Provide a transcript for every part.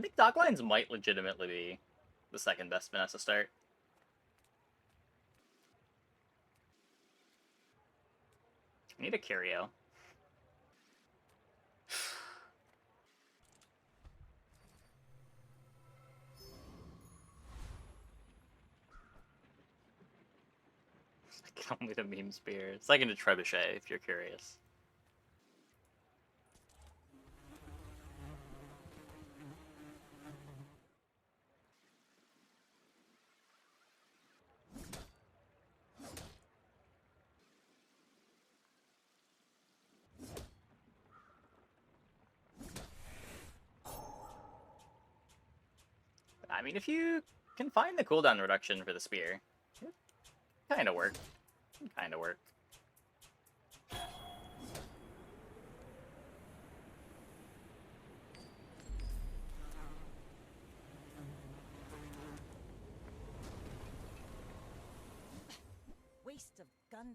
think Docklines might legitimately be the second best Vanessa start. I need a curio. Only the meme spear. It's like in a trebuchet, if you're curious. I mean, if you can find the cooldown reduction for the spear, it kind of work. Kind of work. Waste of gunpowder.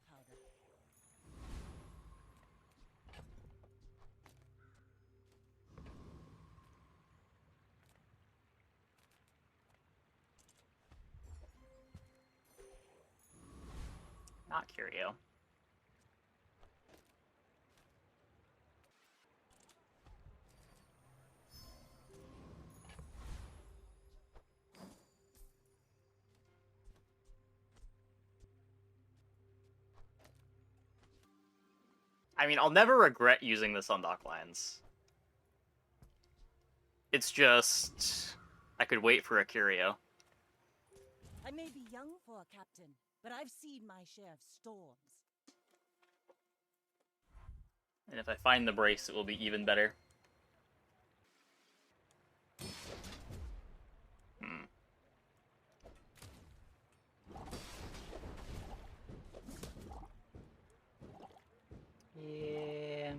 Not curio. I mean, I'll never regret using this on Docklines. It's just... I could wait for a curio. I may be young for a captain, but I've seen my share of storms. And if I find the brace, it will be even better. Yeah.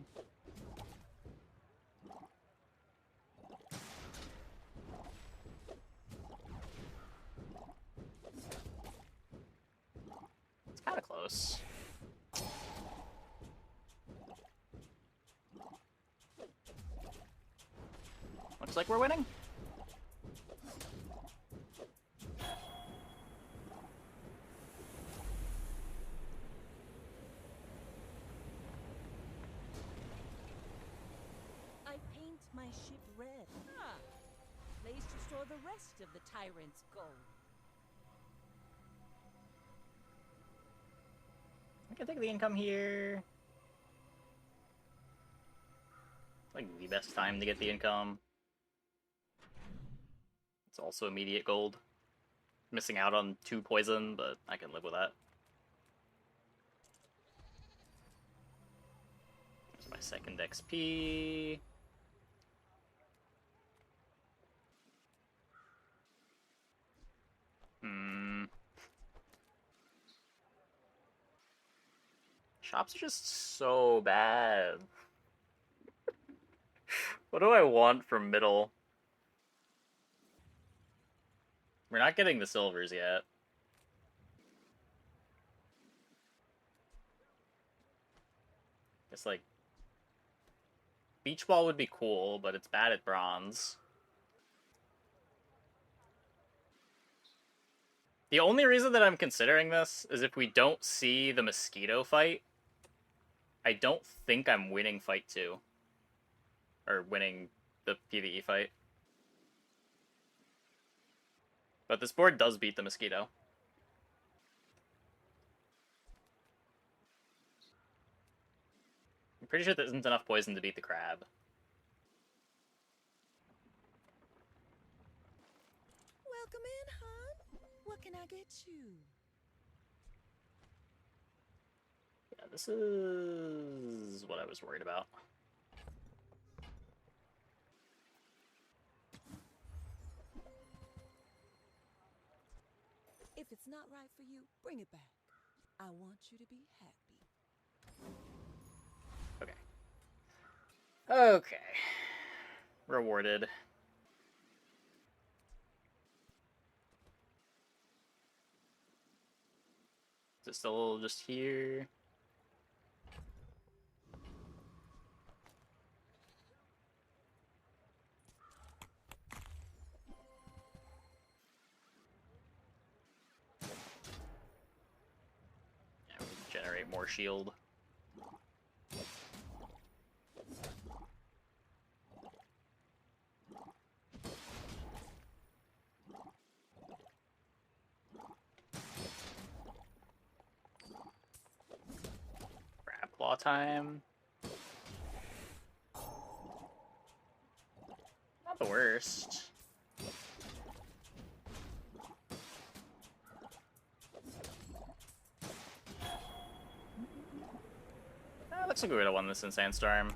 It's kind of close. Looks like we're winning. I paint my ship red. Ah, place to store the rest of the tyrant's gold. I can take the income here. It's like the best time to get the income. It's also immediate gold. Missing out on 2 poison, but I can live with that. There's my second XP. Shops are just so bad. What do I want from middle? We're not getting the silvers yet. It's like... Beach ball would be cool, but it's bad at bronze. The only reason that I'm considering this is if we don't see the mosquito fight, I don't think I'm winning fight 2. Or winning the PvE fight. But this board does beat the mosquito. I'm pretty sure there isn't enough poison to beat the crab. Welcome in, hon. What can I get you? Yeah, this is what I was worried about. If it's not right for you, bring it back. I want you to be happy. Okay. Okay. Rewarded. Is it still just here? more shield. Grab claw time. Not the worst. Looks like we would have won this in Sandstorm.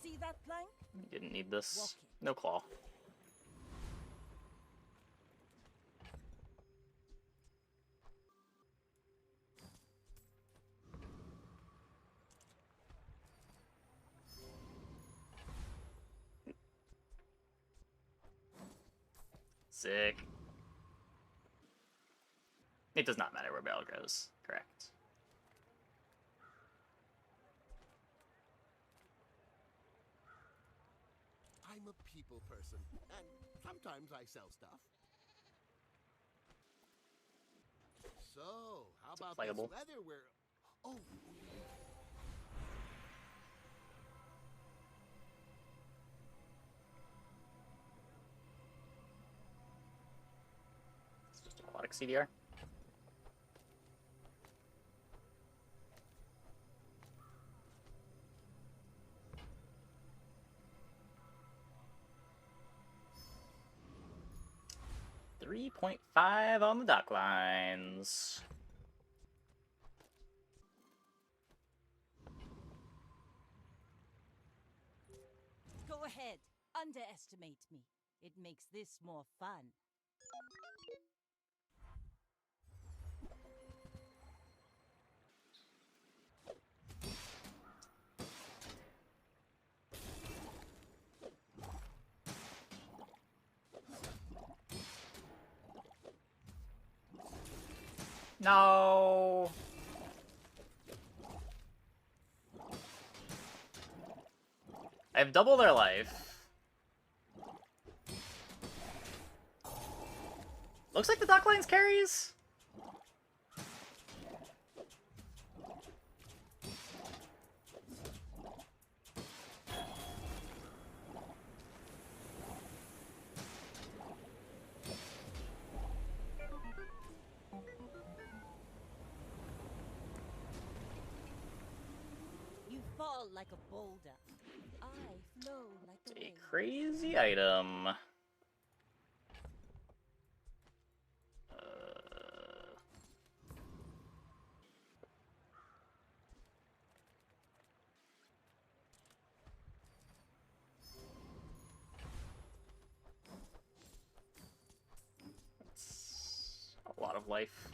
See that plank? Didn't need this. No claw. Sick. It does not matter where Bell goes. Correct. I'm a people person, and sometimes I sell stuff. So, how about this playable. leather we're... Oh, It's just aquatic CDR. .5 on the Docklines. Go ahead. Underestimate me. It makes this more fun. No. I have double their life. Looks like the Docklines carries. You fall like a boulder. I flow like the A wind. crazy item. That's a lot of life.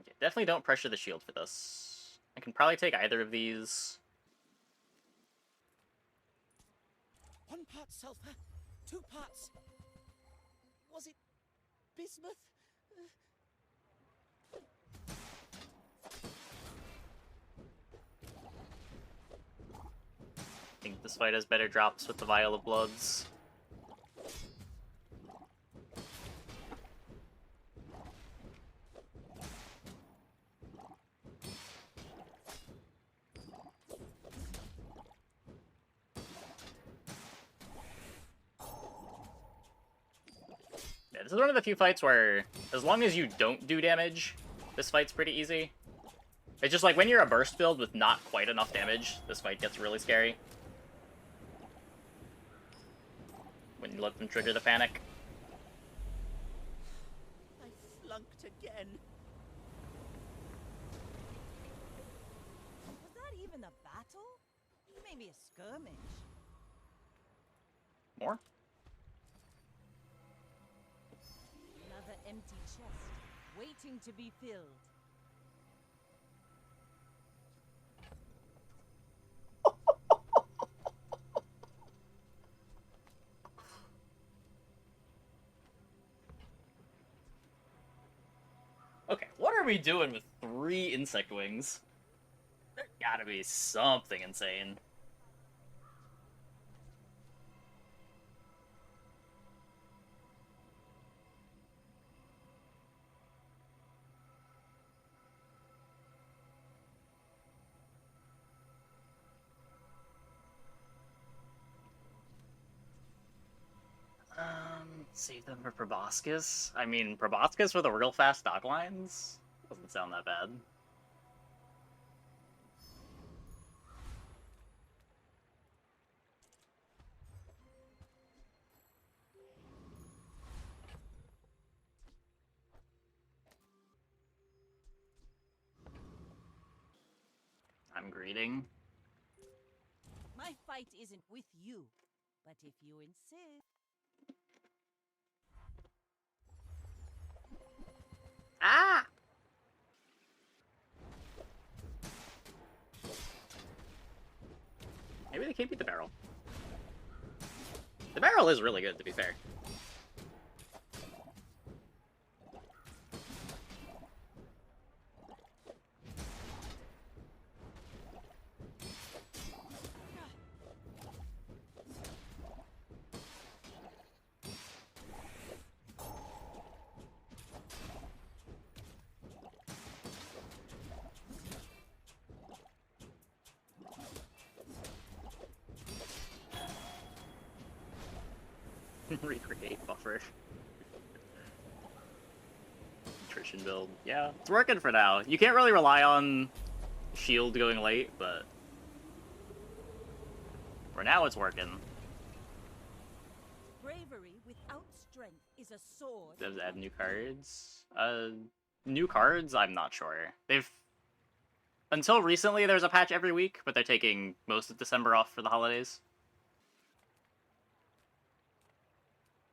Okay, definitely don't pressure the shield for this. I can probably take either of these. 1 part sulfur, 2 parts. Was it bismuth? I think this fight has better drops with the Vial of Bloods. Yeah, this is one of the few fights where, as long as you don't do damage, this fight's pretty easy. It's just like when you're a burst build with not quite enough damage, this fight gets really scary. When you let them trigger the panic. I flunked again. Was that even a battle? Maybe a skirmish. More? Another empty chest, waiting to be filled. Okay, what are we doing with 3 insect wings? There gotta be something insane. Save them for Proboscis? I mean, Proboscis with a real fast Docklines? Doesn't sound that bad. I'm greeting. My fight isn't with you, but if you insist. Ah! Maybe they can't beat the barrel. The barrel is really good, to be fair. Recreate buffer. Nutrition build. Yeah, it's working for now. You can't really rely on shield going late, but for now it's working. Bravery without strength is a sword. Does it add new cards? New cards? I'm not sure. They've... Until recently, there's a patch every week, but they're taking most of December off for the holidays.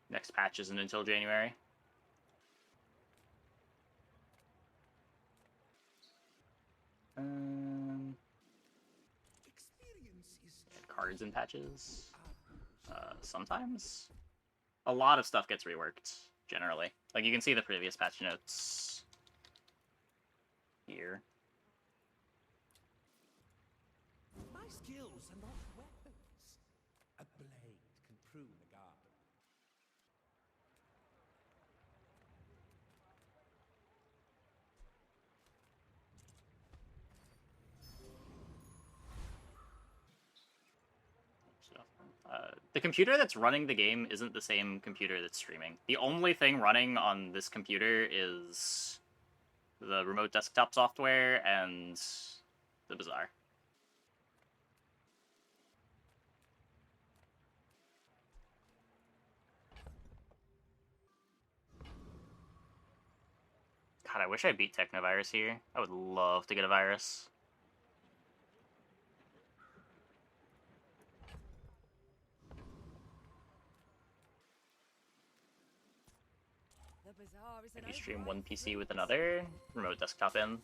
Next patch isn't until January. Cards and patches. Sometimes. A lot of stuff gets reworked, generally. Like, you can see the previous patch notes here. My skills are not weapons. A blade can prune a garden. The computer that's running the game isn't the same computer that's streaming. The only thing running on this computer is the remote desktop software and the Bazaar. God, I wish I beat Technovirus here. I would love to get a virus. The Bazaar is Maybe stream one PC with another, remote desktop in.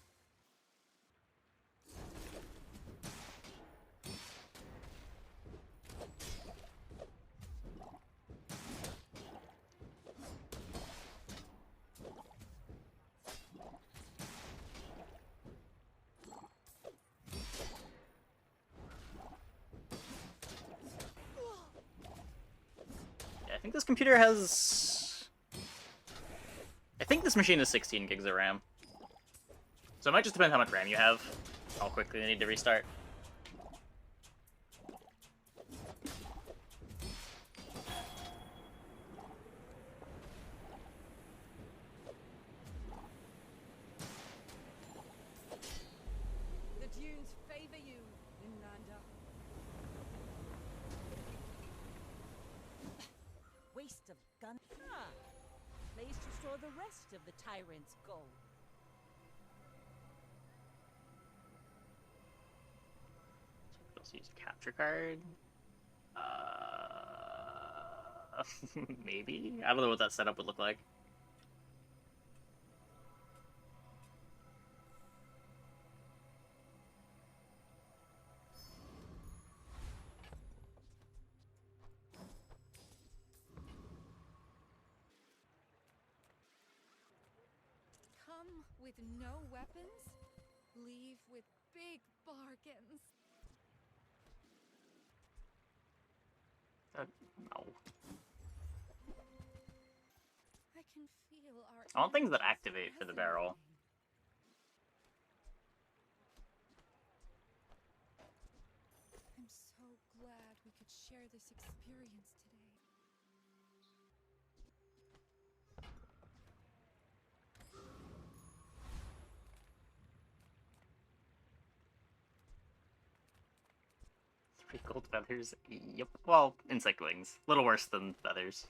Yeah, I think this computer has... I think this machine is 16 gigs of RAM. So it might just depend how much RAM you have, how quickly they need to restart. The dunes favor you, Inlanda. Waste of gun. Place to store the rest of the tyrant's gold. Let's use a capture card. Maybe? I don't know what that setup would look like. Come with no weapons, leave with big bargains. No. I can feel our I want things that energies activate for the barrel. resonating. I'm so glad we could share this experience today. Gold feathers? Yep. Well, insect wings. A little worse than feathers.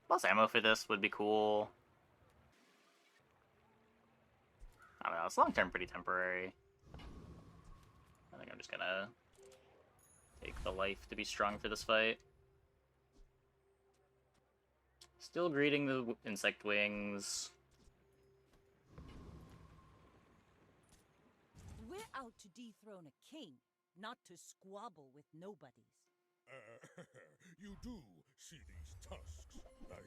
Plus ammo for this would be cool. I don't know, it's long-term pretty temporary. I think I'm just gonna take the life to be strong for this fight. Still greeting the insect wings. We're out to dethrone a king, not to squabble with nobodies. You do see these tusks, right?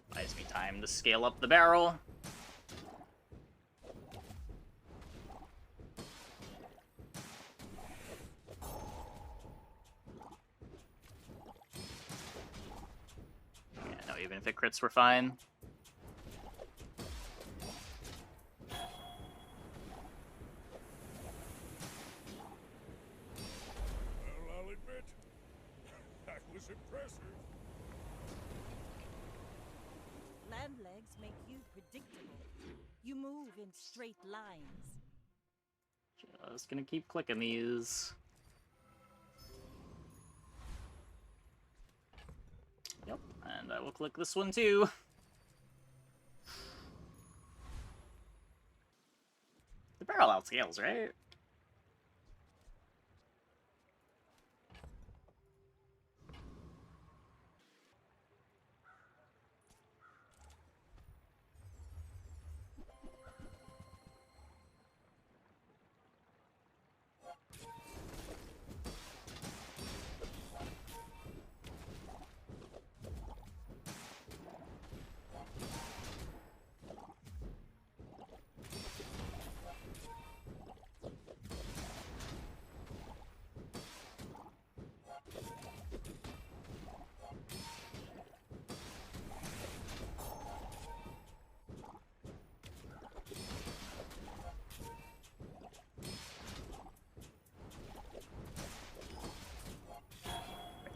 Buys me time to scale up the barrel. Yeah, no, even if it crits, we're fine. Well, I'll admit, that was impressive. Land legs make you predictable. You move in straight lines. Just gonna keep clicking these. Yep, and I will click this one too. The barrel outscales, right?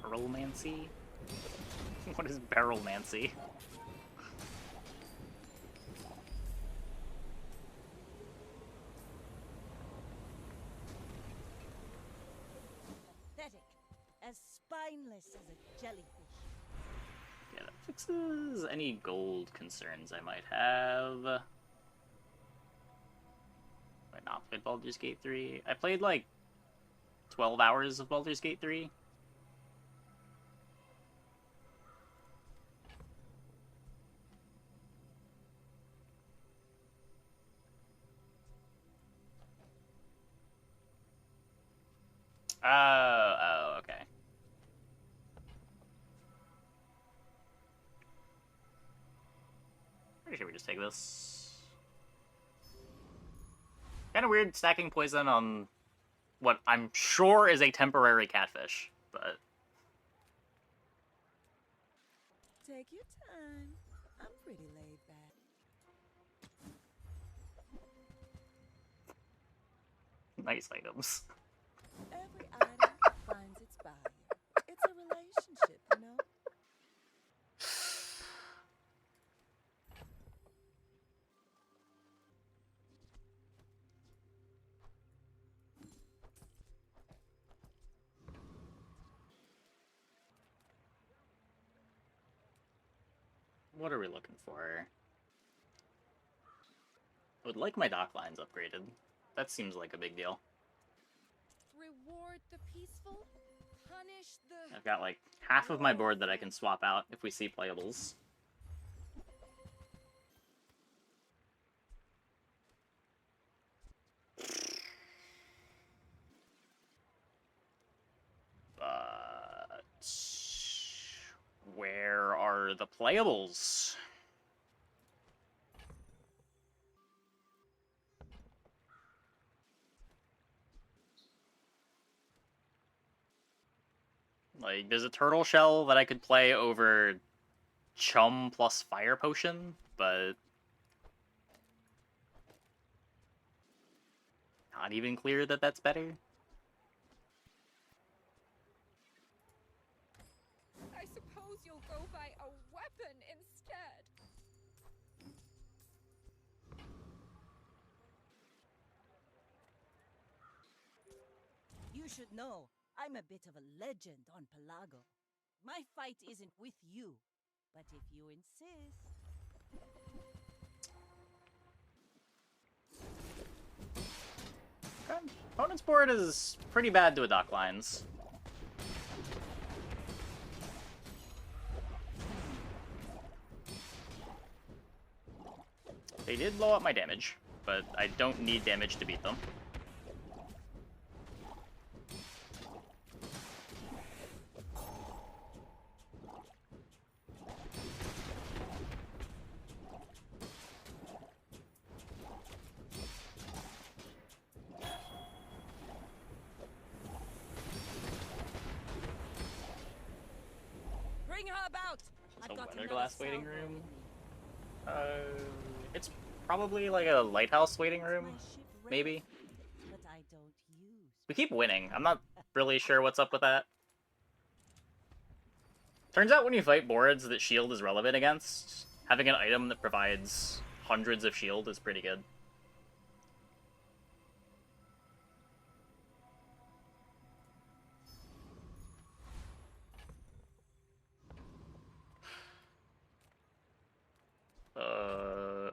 Barrelmancy? What is barrelmancy? Pathetic. As spineless as a jellyfish. Yeah, that fixes any gold concerns I might have. I not played Baldur's Gate 3. I played like 12 hours of Baldur's Gate 3. Oh, okay. Pretty sure we just take this. Kind of weird stacking poison on what I'm sure is a temporary catfish, but Take your time. I'm pretty laid back. nice items. Every item finds its buyer. It's a relationship, you know? What are we looking for? I would like my Docklines upgraded. That seems like a big deal. Reward the peaceful, punish the... I've got like half of my board that I can swap out if we see playables. But where are the playables? Like, there's a turtle shell that I could play over Chum plus Fire Potion, but not even clear that that's better. I suppose you'll go by a weapon instead. You should know, I'm a bit of a legend on Pelago. My fight isn't with you, but if you insist. Okay. Opponent's board is pretty bad to a Docklines. They did blow up my damage, but I don't need damage to beat them. Bring her about! It's I've a got weather another glass waiting salvo room. with me. It's probably like a lighthouse waiting room, My ship ready, maybe. but I don't use. We keep winning. I'm not really sure what's up with that. Turns out when you fight boards that shield is relevant against, having an item that provides hundreds of shield is pretty good.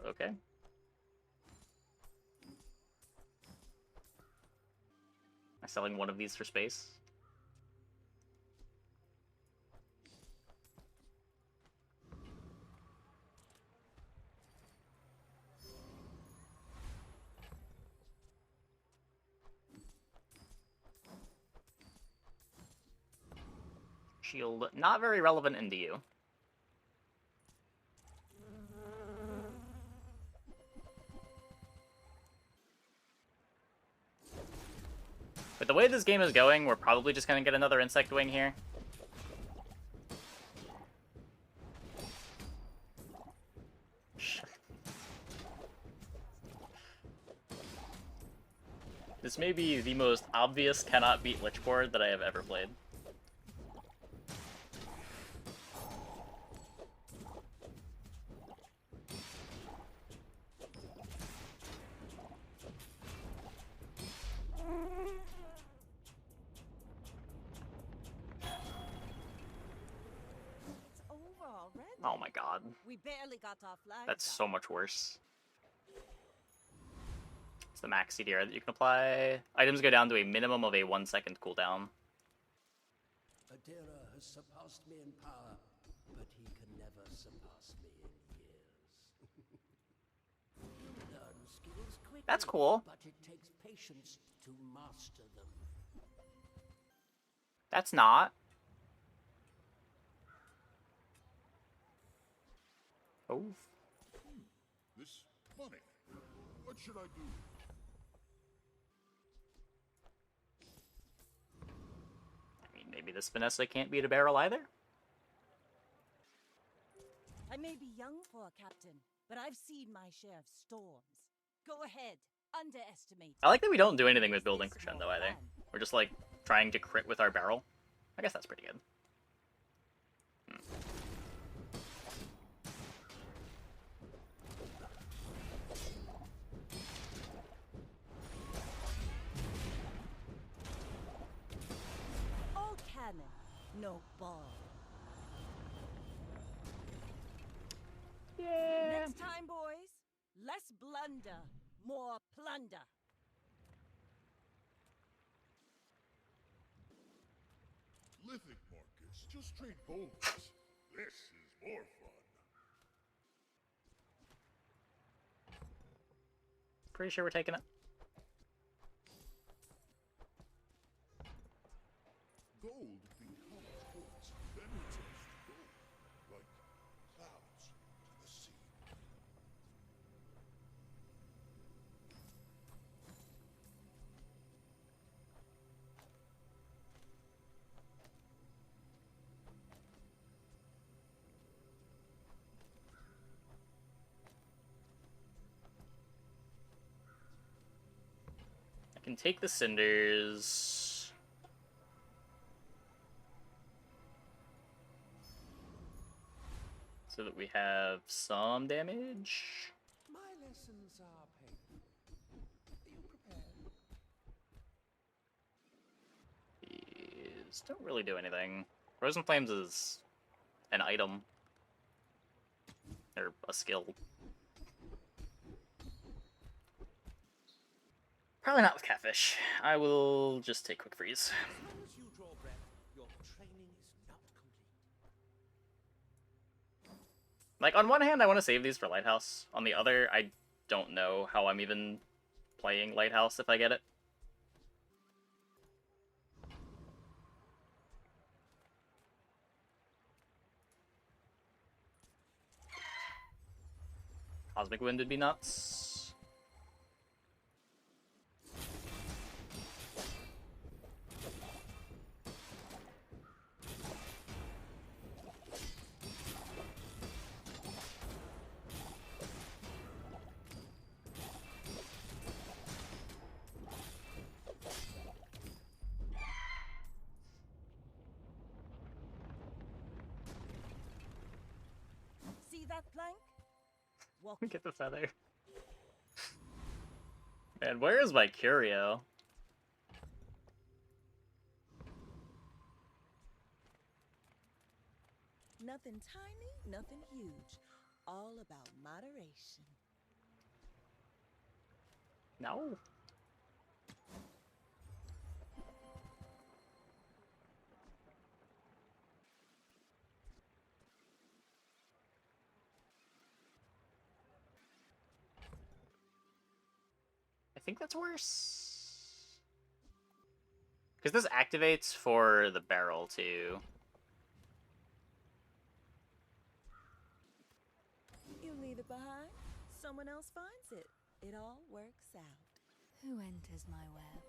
Okay. Am I selling one of these for space? Shield, not very relevant into you. But the way this game is going, we're probably just gonna get another Insect Wing here. This may be the most obvious cannot beat Lich board that I have ever played. It's over already. Oh my god. We barely got off live. That's so much worse. It's the max CDR that you can apply. Items go down to a minimum of a 1-second cooldown. Adira has surpassed me in power, but he can never surpass me in years. You learn skills quickly, That's cool. but it takes patience to master them. That's not. Oh. This money. What should I do? I mean, maybe this Vanessa can't beat a barrel either? I may be young for a captain, but I've seen my share of storms. Go ahead, underestimate. I like that we don't do anything with building This crescendo more either. fun. We're just like trying to crit with our barrel. I guess that's pretty good. All cannon, no ball. Yeah. Next time, boys, less blunder, more plunder. Lithic markets, just trade boulders. This is more fun. Pretty sure we're taking it. Gold becomes quartz, then it turns to gold, like clouds to the sea. Can take the cinders. So that we have some damage. My lessons are painful. Are you prepared? These don't really do anything. Frozen Flames is an item. Or a skill. Probably not with Catfish. I will just take Quick Freeze. As long as you draw breath, your training is not complete. Like, on one hand, I want to save these for Lighthouse. On the other, I don't know how I'm even playing Lighthouse if I get it. Cosmic Wind would be nuts. See that plank? Walk. Get the feather. And where is my Curio? Nothing tiny, nothing huge. All about moderation. No. I think that's worse. Because this activates for the barrel, too. You leave it behind, someone else finds it. It all works out. Who enters my web?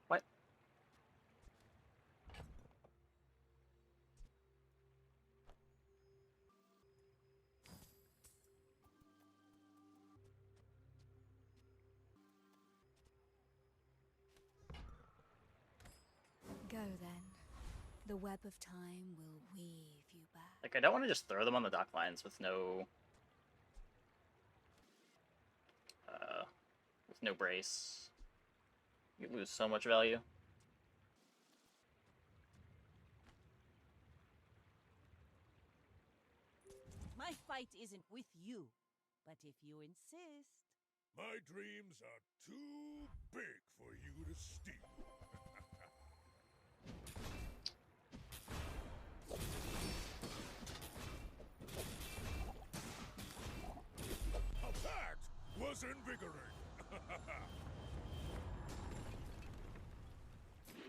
What? Go then. The web of time will weave you back. Like, I don't want to just throw them on the Docklines with no... with no brace. You lose so much value. My fight isn't with you, but if you insist. My dreams are too big for you to steal. Now that was invigorating.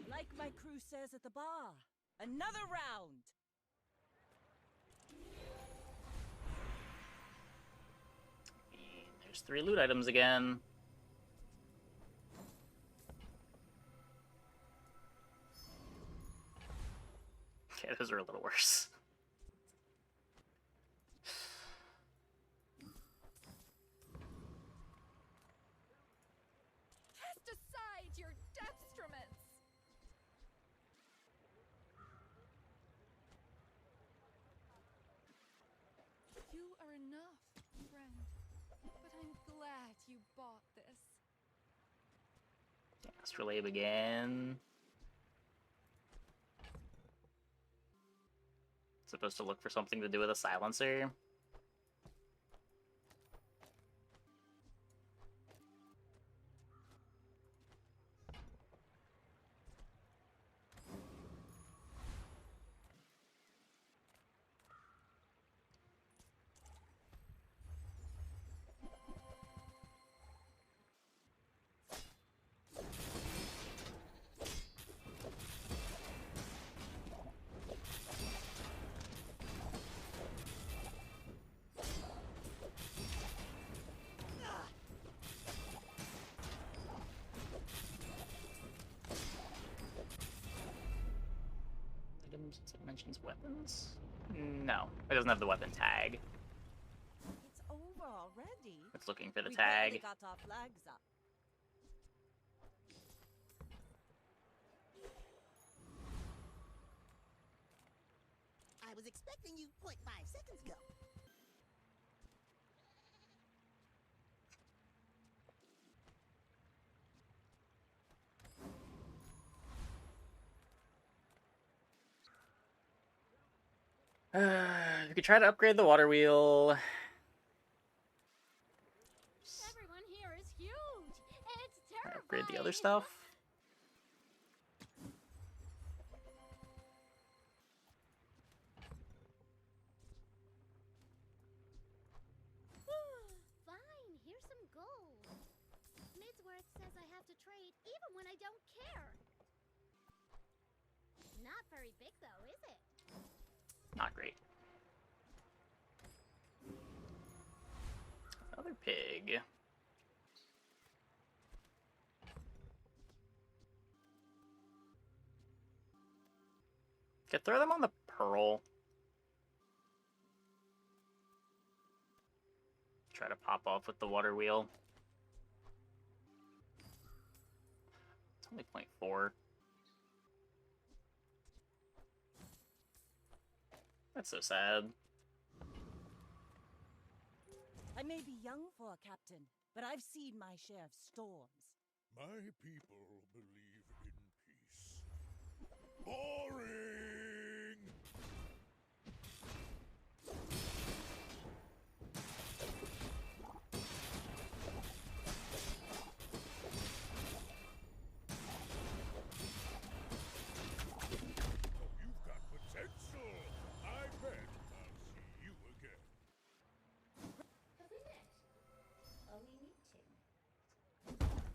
Like my crew says at the bar, another round. And there's 3 loot items again. Okay, those are a little worse. Cast aside your deathstruments! You are enough, friend. But I'm glad you bought this. Astrolabe again. Supposed to look for something to do with a silencer. Items, it mentions weapons. No, it doesn't have the weapon tag. It's over already. It's looking for the We barely tag. got our flags up. I was expecting you 0.5 seconds ago. You could try to upgrade the water wheel. Everyone here is huge. It's terrifying. Upgrade the other stuff. Fine, here's some gold. Midsworth says I have to trade even when I don't care. Not very big though, is it? Not great. Another pig. Could throw them on the pearl. Try to pop off with the water wheel. It's only 0.4. That's so sad. I may be young for a captain, but I've seen my share of storms. My people believe in peace. Boring! You've got potential! I bet I'll see you again.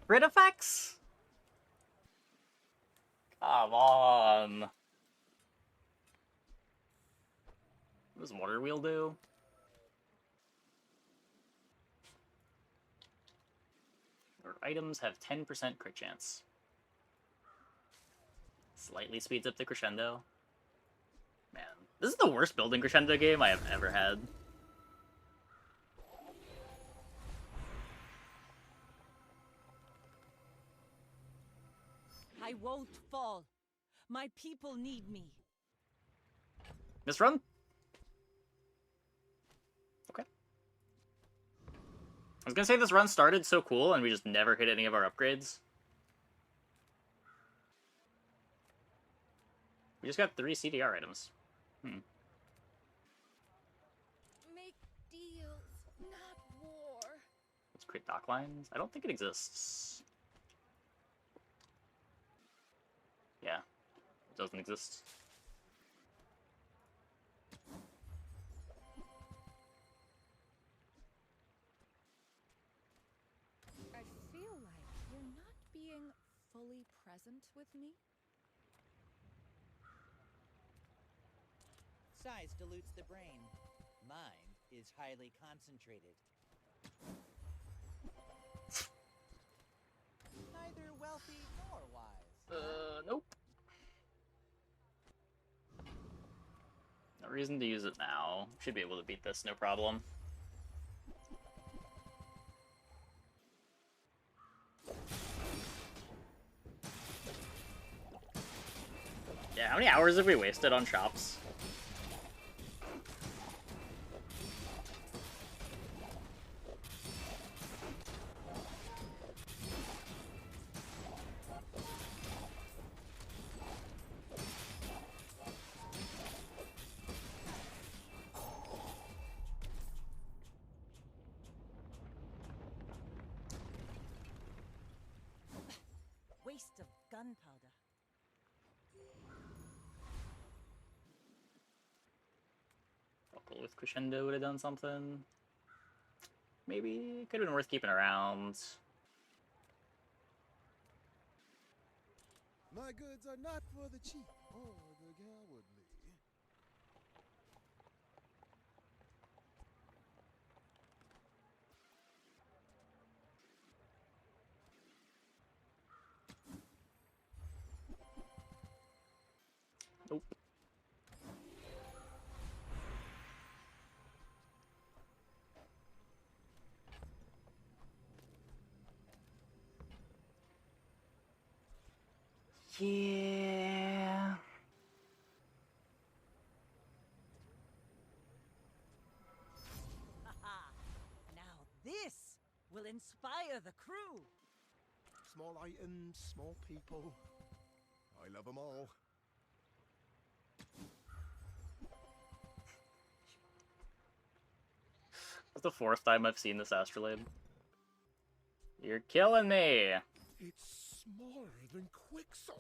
Grid effects? Come on. What does water wheel do? Your items have 10% crit chance. Slightly speeds up the crescendo. Man, this is the worst building crescendo game I have ever had. I won't fall. My people need me. This run? Okay. I was gonna say this run started so cool and we just never hit any of our upgrades. We just got 3 CDR items. Make deals, not war. Let's create Docklines. I don't think it exists. Yeah, it doesn't exist. I feel like you're not being fully present with me. Size dilutes the brain. Mine is highly concentrated. Neither wealthy nor wise. Nope. No reason to use it now. Should be able to beat this, no problem. Yeah, how many hours have we wasted on shops? Waste of gunpowder. Buckle with Crescendo would have done something. Maybe. Could have been worth keeping around. My goods are not for the cheap or the cowardly. Nope. Yeah. Haha. Now this will inspire the crew. Small items, small people. I love them all. That's the fourth time I've seen this astrolabe. You're killing me! It's smaller than Quixel.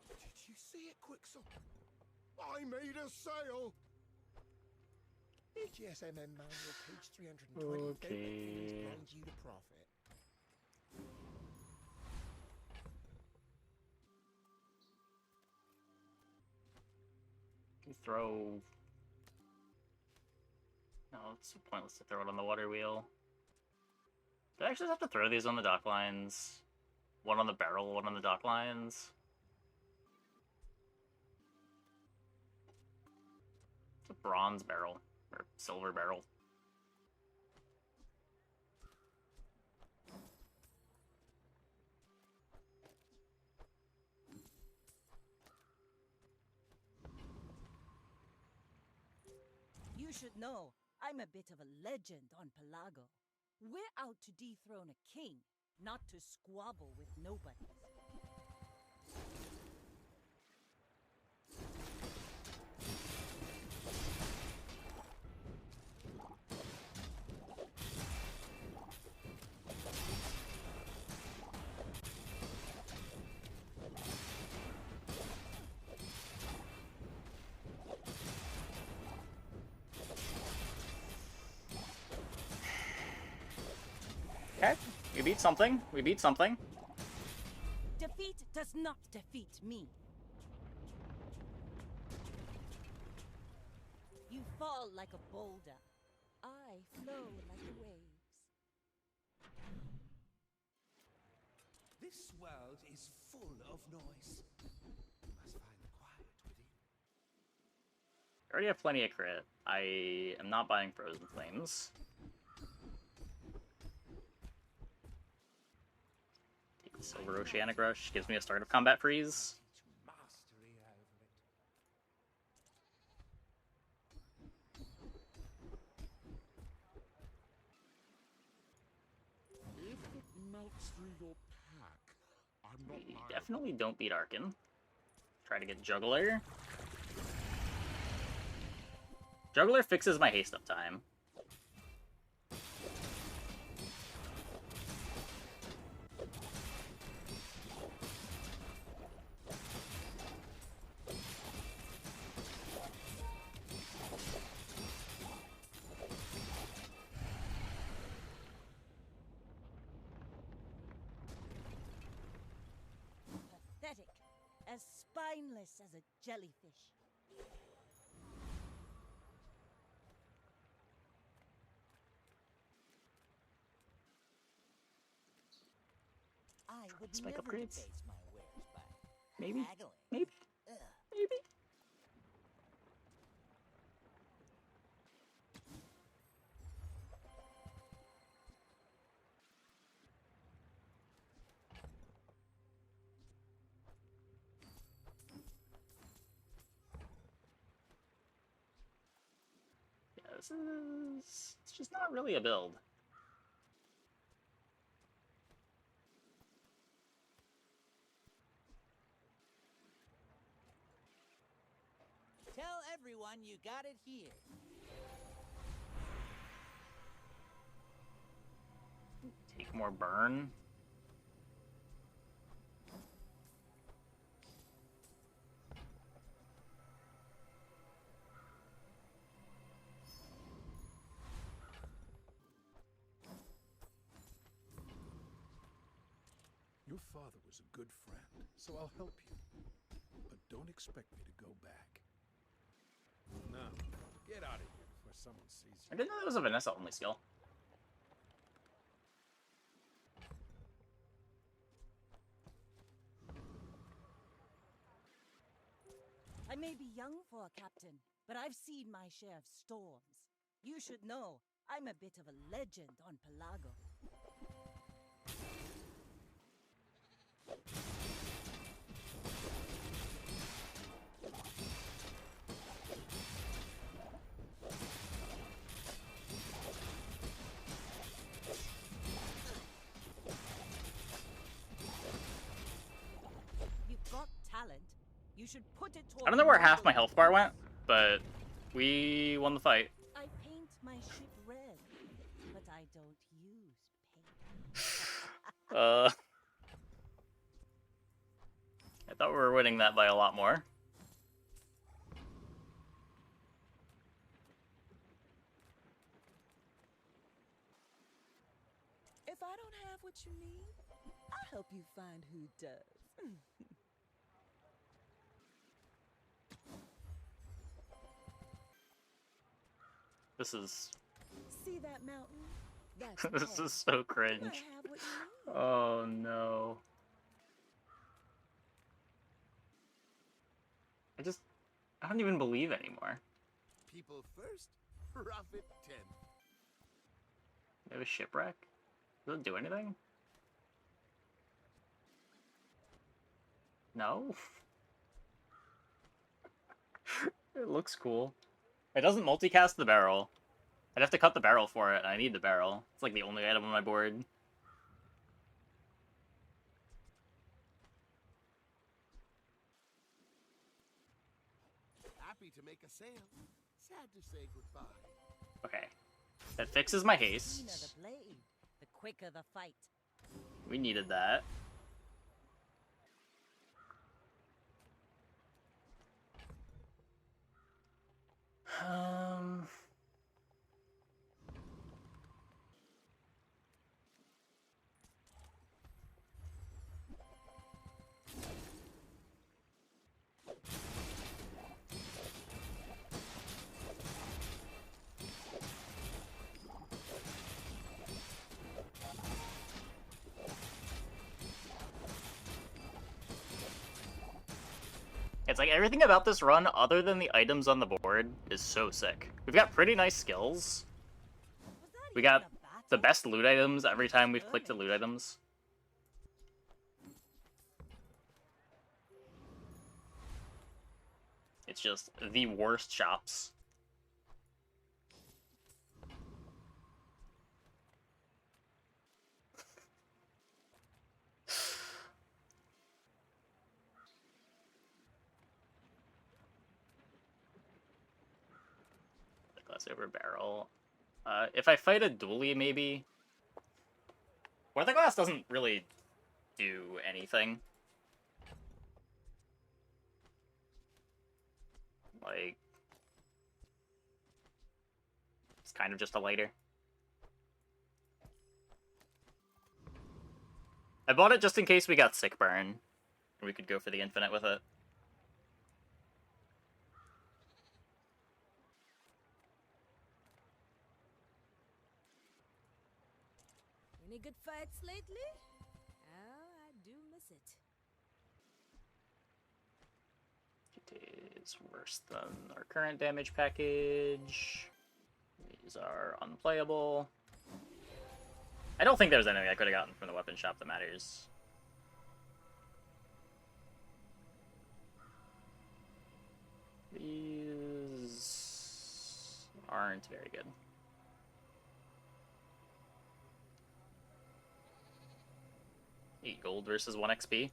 Did you see it, Quixel? I made a sale. GSMM manual, page 320. Don't let feelings blind you to profit. You throw... No, it's pointless to throw it on the water wheel. Do I actually have to throw these on the dock lines? One on the barrel, one on the dock lines? It's a bronze barrel, or silver barrel. You should know, I'm a bit of a legend on Pelago. We're out to dethrone a king, not to squabble with nobodies. Okay, we beat something. We beat something. Defeat does not defeat me. You fall like a boulder. I flow like the waves. This world is full of noise. You must find the quiet within. I already have plenty of crit. I am not buying Frozen Flames. Silver Oceanic Rush gives me a start of combat freeze. Mastery over it. If it melts through your pack, I'm not We liable. definitely don't beat Arkin. Try to get Juggler. Juggler fixes my haste up time. Pathetic. As spineless as a jellyfish. I would Spike never upgrades? debase my wares by Maybe? haggling. Maybe? Ugh. Maybe? Yeah, this is... It's just not really a build. Tell everyone you got it here. Take more burn. Your father was a good friend, so I'll help you. But don't expect me to go back. Now, get out of here before someone sees I you. didn't know that was a Vanessa only skill. I may be young for a captain, but I've seen my share of storms. You should know, I'm a bit of a legend on Pelago. should put it I don't know where half my health bar went, but we won the fight. I paint my ship red, but I don't use paint. I thought we were winning that by a lot more. If I don't have what you need, I'll help you find who does. This is See that mountain? That's this home. is so You cringe. might have what you need. Oh no. I don't even believe anymore. People first, profit 10. They have a shipwreck? Does it do anything? No? It looks cool. It doesn't multicast the barrel. I'd have to cut the barrel for it, and I need the barrel. It's like the only item on my board. Happy to make a sale. Sad to say goodbye. Okay. That fixes my The haste. keener the blade, the quicker the fight. We needed that. Um... It's like everything about this run, other than the items on the board, is so sick. We've got pretty nice skills. Was that We even got a battle? the best loot items every time we've clicked the loot items. It's just the worst shops. Glass over barrel. If I fight a dually, maybe. Weather glass doesn't really do anything. Like, it's kind of just a lighter. I bought it just in case we got sick burn. We could go for the infinite with it. Any good fights lately? Oh, I do miss it. It is worse than our current damage package. These are unplayable. I don't think there's anything I could have gotten from the weapon shop that matters. These aren't very good. Eight gold versus 1 XP.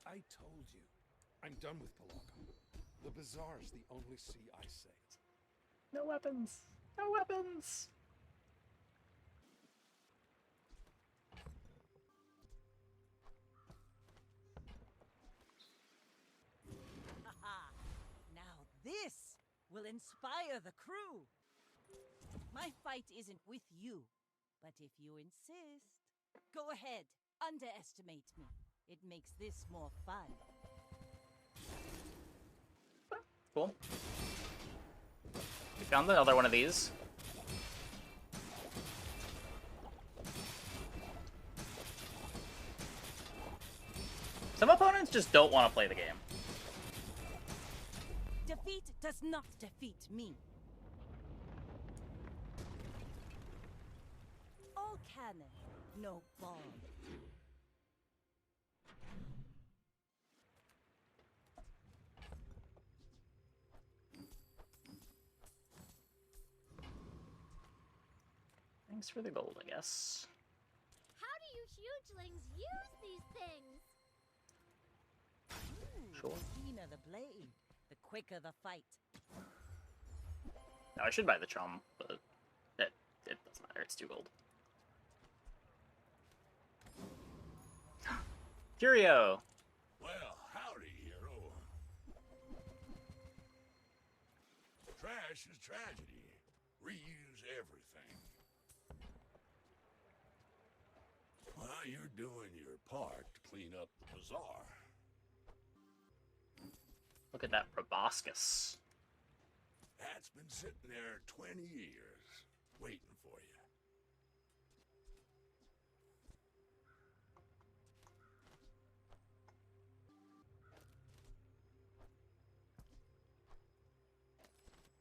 I told you. I'm done with Palaco. The Bazaar's the only sea I sailed. No weapons. No weapons. Haha! Now this will inspire the crew. My fight isn't with you, but if you insist, go ahead, underestimate me. It makes this more fun. Cool. We found another one of these. Some opponents just don't want to play the game. Defeat does not defeat me. All cannon, no bomb. Thanks for the gold, I guess. How do you hugelings use these things? Sure. The keener the blade, the quicker the fight. No, I should buy the chum, but it doesn't matter. It's 2 gold. Curio! Well, howdy, hero. Trash is tragedy. Reuse everything. Well, you're doing your part to clean up the bazaar. Look at that proboscis. That's been sitting there 20 years, waiting for you.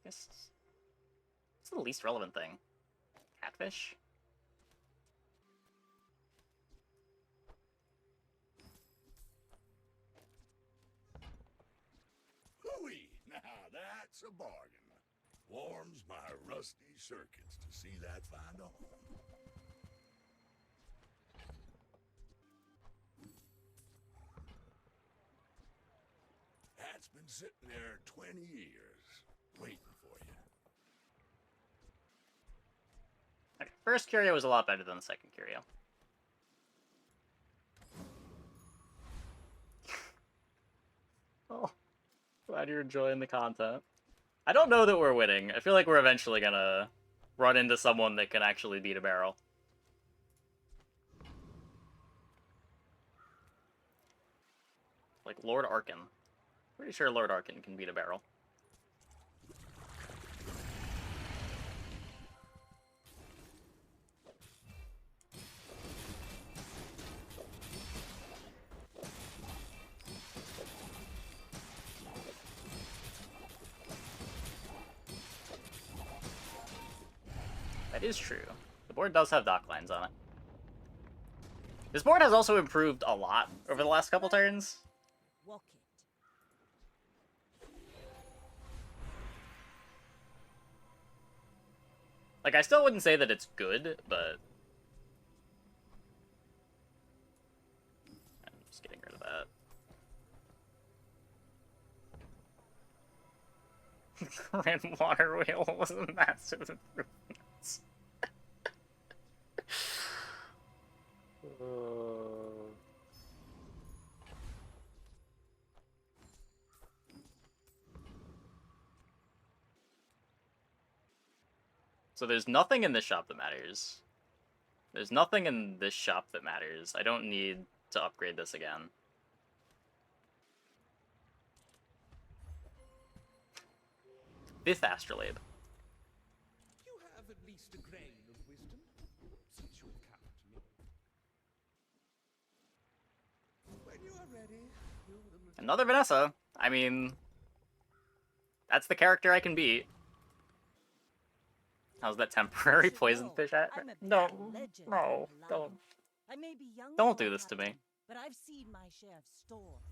Guess it's the least relevant thing. Catfish? Hooey! Now that's a bargain. Warms my rusty circuits to see that find a home. That's been sitting there 20 years, waiting for you. Okay, first curio was a lot better than the second curio. Oh, glad you're enjoying the content. I don't know that we're winning. I feel like we're eventually gonna run into someone that can actually beat a barrel. Like Lord Arkin. Pretty sure Lord Arkin can beat a barrel. That is true. The board does have Docklines on it. This board has also improved a lot over the last couple turns. Walk it. Like, I still wouldn't say that it's good, but... I'm just getting rid of that. Grand Water Wheel was a massive improvement. So there's nothing in this shop that matters. There's nothing in this shop that matters. I don't need to upgrade this again. Fifth Astrolabe. You have at least a grain of wisdom, since you have come to me. When you are ready, you will return. Another Vanessa. I mean, that's the character I can beat. How's that temporary You should poison know, fish at? I'm a No, legend no, of the don't. land. I may be young, Don't do this to me. Captain, but I've seen my share of storms.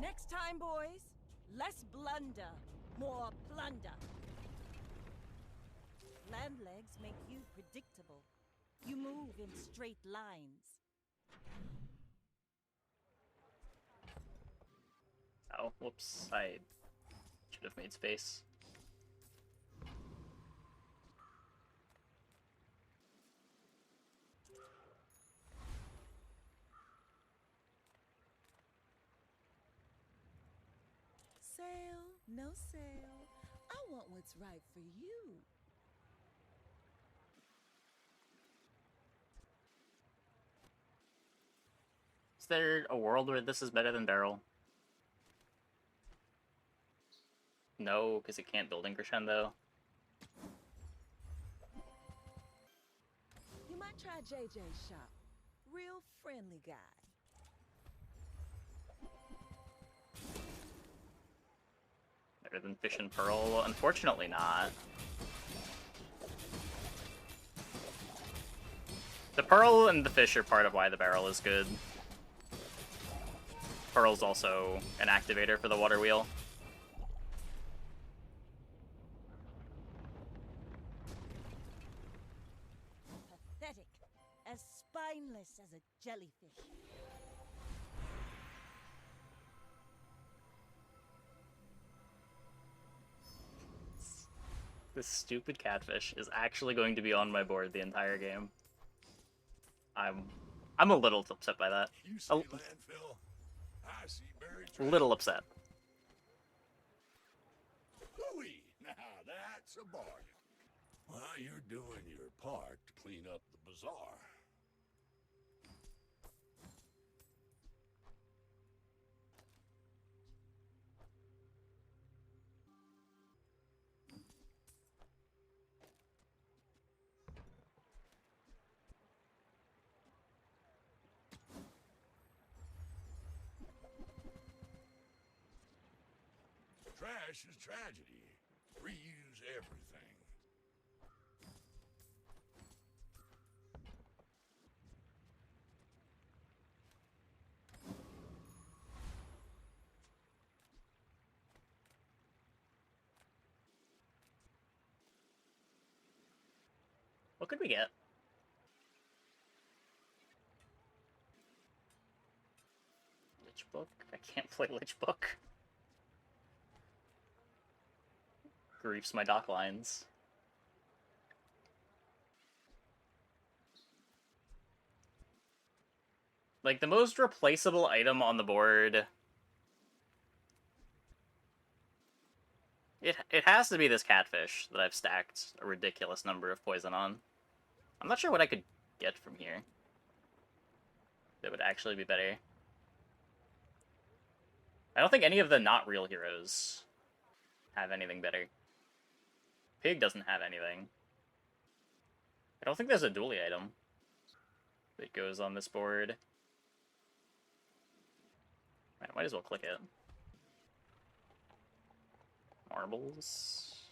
Next time, boys, less blunder, more plunder. Land legs make you predictable. You move in straight lines. Oh, whoops. I should have made space. Sail, no sail. I want what's right for you. Is there a world where this is better than Barrel? No, because it can't build in Crescendo. You might Try JJ's shop. Real friendly guy. Better than Fish and Pearl? Unfortunately not. The Pearl and the Fish are part of why the barrel is good. Pearl's also an activator for the water wheel. Pathetic. As spineless as a jellyfish. This stupid catfish is actually going to be on my board the entire game. I'm a little upset by that. You see landfill? I see buried A treasure. little upset. Hooey! Now that's a bargain. Well, you're doing your part to clean up the bazaar. Trash is tragedy. Reuse everything. What could we get? Lich Book? I can't play Lich Book. Griefs my Docklines. Like, the most replaceable item on the board... It has to be this catfish that I've stacked a ridiculous number of poison on. I'm not sure what I could get from here that would actually be better. I don't think any of the not real heroes have anything better. Pig doesn't have anything. I don't think there's a dually item that goes on this board. I might as well click it. Marbles.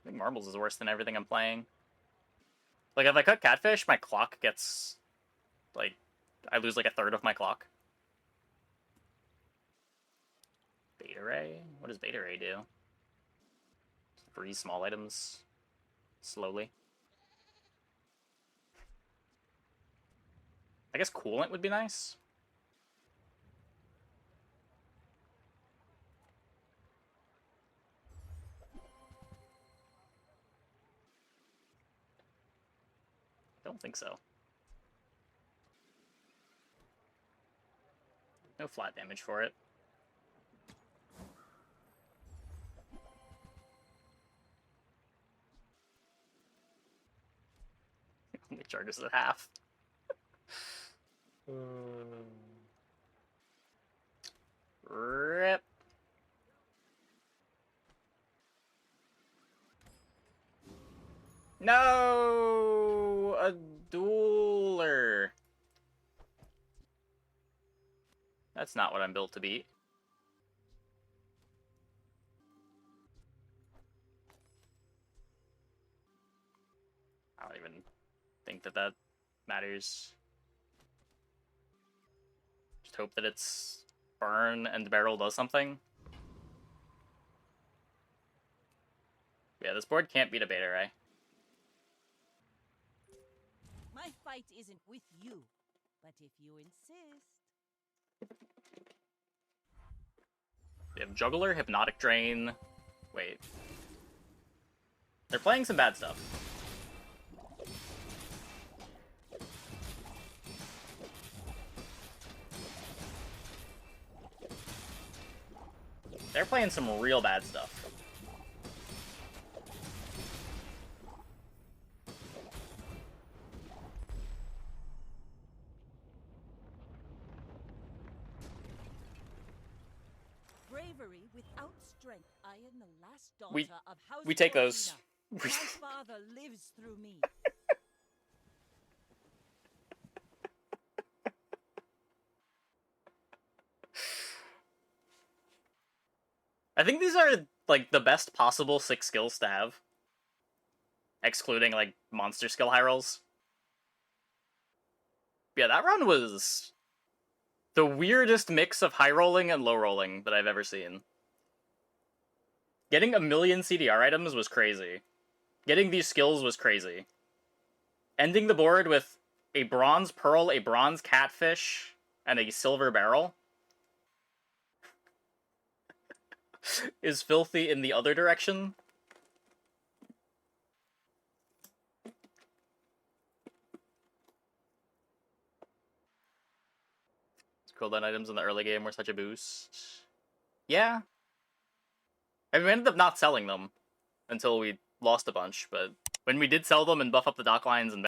I think Marbles is worse than everything I'm playing. Like, if I cut Catfish, my clock gets... Like, I lose like a third of my clock. Beta Ray? What does Beta Ray do? Freeze small items slowly. I guess Coolant would be nice. Don't think so. No flat damage for it. Only charges at half. Rip. No! A dueler. That's not what I'm built to beat. I don't even think that that matters. Just hope that it's burn and the barrel does something. Yeah, this board can't beat a Beta Ray. My fight isn't with you, but if you insist. They have Juggler, Hypnotic Drain. Wait. They're playing some bad stuff. They're playing some real bad stuff. Bravery without strength. I am the last daughter We- of House we take those. Corina. My father lives through me. I think these are, like, the best possible 6 skills to have. Excluding, like, monster skill high rolls. Yeah, that run was the weirdest mix of high rolling and low rolling that I've ever seen. Getting 1,000,000 CDR items was crazy. Getting these skills was crazy. Ending the board with a bronze pearl, a bronze catfish, and a silver barrel is filthy in the other direction. Cooldown items in the early game were such a boost. Yeah. I mean, we ended up not selling them until we lost a bunch, but when we did sell them and buff up the Docklines and